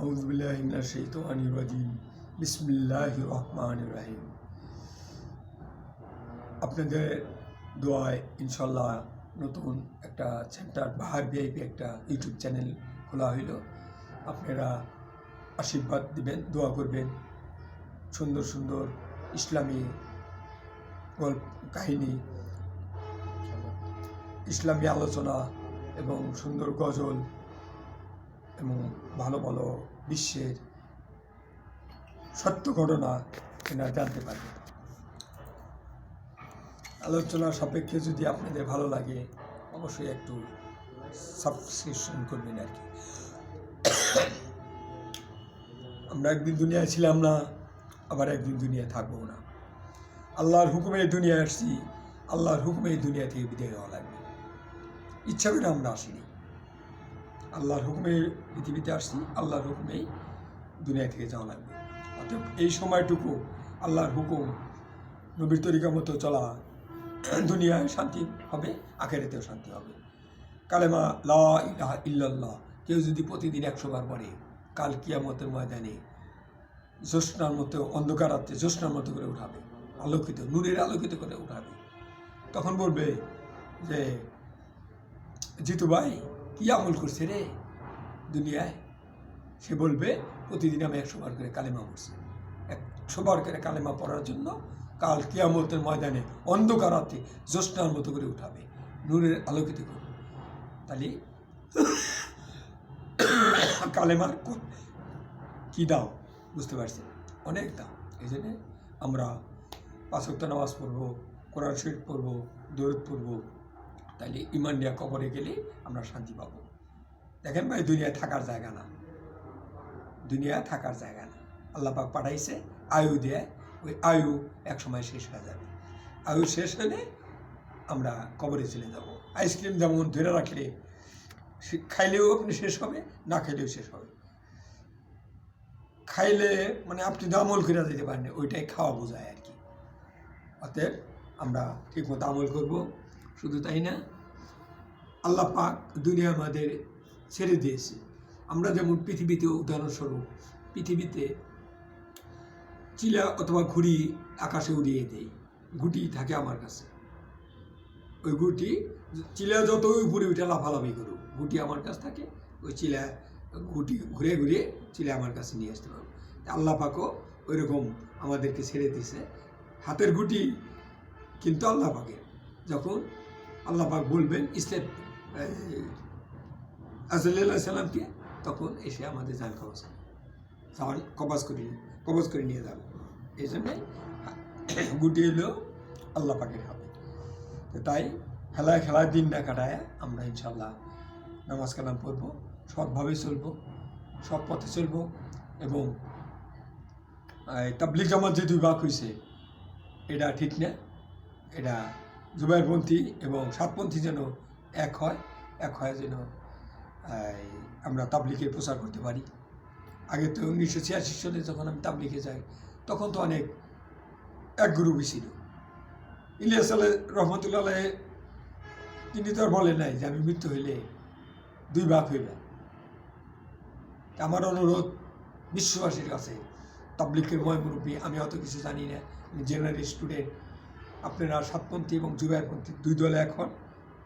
আউযুবিল্লাহি মিনাশ শাইতানির রাজিম। বিসমিল্লাহির রহমানির রহিম। আপনাদের দোয়ায় ইনশাল্লাহ নতুন একটা সেন্টার বাহার ভিআইপি একটা ইউটিউব চ্যানেল খোলা হইল। আপনারা আশীর্বাদ দিবেন, দোয়া করবেন। সুন্দর সুন্দর ইসলামী গল্প কাহিনী, ইসলামী আলোচনা এবং সুন্দর গজল এবং ভালো ভালো বিশ্বের সত্য ঘটনা এনারা জানতে পারবে। আলোচনার সাপেক্ষে যদি আপনাদের ভালো লাগে অবশ্যই একটু সাবস্ক্রিপশন করবেন আর কি। আমরা একদিন দুনিয়ায় ছিলাম না, আবার একদিন দুনিয়ায় থাকবো না। আল্লাহর হুকুমে দুনিয়ায় আসছি, আল্লাহর হুকুমে দুনিয়া থেকে বিদায় হওয়া লাগবে। ইচ্ছা করে আমরা আসিনি, আল্লাহর হুকুমে পৃথিবীতে আসছি, আল্লাহর হুকুমেই দুনিয়া থেকে যাওয়া লাগবে। অর্থাৎ এই সময়টুকু আল্লাহর হুকুম, নবীর তরিকা মতো চলা, দুনিয়ায় শান্তি হবে, আখিরাতেও শান্তি হবে। কালেমা লা ইলাহা ইল্লাল্লাহ কেউ যদি প্রতিদিন 100 বার পড়ে, কাল কিয়ামতের ময়দানে জ্যোৎস্নার মতো অন্ধকার রাত্রে জ্যোৎস্নার মতো করে উঠাবে, আলোকিত নূরের আলোকিত করে উঠাবে। তখন বলবে যে জিতু ভাই কি আমল করছে রে দুনিয়ায়? সে বলবে প্রতিদিন আমি 100 বার করে কালেমা পড়ছি। 100 বার করে কালেমা পড়ার জন্য কাল কিয়ামতের ময়দানে অন্ধকার রাতে জ্যোৎস্নার মতো করে উঠাবে, নূরের আলোকিত করবে। তাহলে কালেমার কি দাম বুঝতে পারছি, অনেক দাম। এই জন্যে আমরা 5 ওয়াক্ত নামাজ পড়বো, কোরআন শরীফ পড়বো, দরুদ পড়বো। তাহলে ইমান নিয়ে কবরে গেলে আমরা শান্তি পাবো। দেখেন ভাই, দুনিয়ায় থাকার জায়গা না, দুনিয়া থাকার জায়গা না। আল্লাহ পাক পাঠাইছে, আয়ু দেয়, ওই আয়ু এক সময় শেষ হয়ে যাবে। আয়ু শেষ হলে আমরা কবরে চলে যাব। আইসক্রিম যেমন ধরে রাখলে খাইলেও আপনি শেষ হবে, না খাইলেও শেষ হবে। খাইলে মানে আপনি তো আমল করে দিতে পারেন, ওইটাই খাওয়া বোঝায় আর কি। অতএব আমরা ঠিকমতো আমল করব। শুধু তাই না, আল্লাহ পাক দুনিয়া আমাদের ছেড়ে দিয়েছে। আমরা যেমন পৃথিবীতে, উদাহরণস্বরূপ পৃথিবীতে চিলা অথবা ঘুড়ি আকাশে উড়িয়ে দেই, গুটি থাকে আমার কাছে। ওই গুটি চিলা যতই উপরে উঠে লাফালাফি করুক, গুটি আমার কাছে থাকে। ওই চিলা গুটি ঘুরে ঘুরে চিলা আমার কাছে নিয়ে আসতে পারবো। আল্লাহ পাকও ওই রকম আমাদেরকে ছেড়ে দিছে। হাতের গুটি কিন্তু আল্লাহ পাকের। যখন আল্লাহ পাক বলবেন আজরাইল সালামকে, তখন এসে আমাদের জান কবজ করে নিয়ে যাবে। এই জন্যে গুটি এলো আল্লাহ পাকের হাতে। তো তাই খেলায় দিন না কাটায় আমরা ইনশাল্লাহ নামাজ কালাম পড়বো, সৎভাবে চলবো, সৎ পথে চলবো। এবং তাবলিগ জামাত যে 2 ভাগ হয়েছে, এটা ঠিক না। এটা জুবাইরপন্থী এবং সাতপন্থী যেন এক হয় যেন আমরা তাবলিগের প্রচার করতে পারি। আগে তো 1986 সালে যখন আমি তাবলিগে যাই, তখন তো অনেক এক গ্রুপই ছিল। ইলিয়াস রহমতুল্লাহ তিনি তো আর বলেন নাই যে আমি মৃত্যু হইলে 2 ভাগ হইবে। আমার অনুরোধ বিশ্ববাসীর কাছে, তাবলিগের মুরব্বী, আমি অত কিছু জানি না, জেনারেল স্টুডেন্ট, আপনারা সাতপন্থী এবং জুবাইরপন্থী 2 দলে এক হন,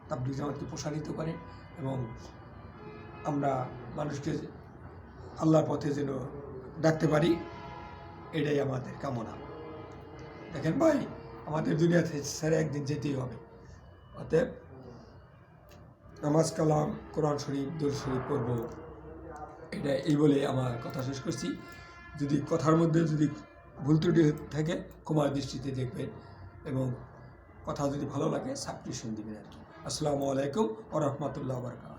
তাবলিগ জামাতকে প্রসারিত করেন এবং আমরা মানুষকে আল্লাহর পথে যেন ডাকতে পারি, এটাই আমাদের কামনা। দেখেন ভাই, আমাদের দুনিয়াতে ছেড়ে একদিন যেতেই হবে। অতএব নামাজ কালাম, কোরআন শরীফ, দরুদ শরীফ পড়বো। এটা এই বলে আমার কথা শেষ করছি। যদি কথার মধ্যে যদি ভুল ত্রুটি থাকে ক্ষমার দৃষ্টিতে দেখবেন, এবং কথা যদি ভালো লাগে সাবস্ক্রিপশন দিবেন আর কি। আসসালামু আলাইকুম ওয়া রাহমাতুল্লাহি ওয়া বারাকাতুহু।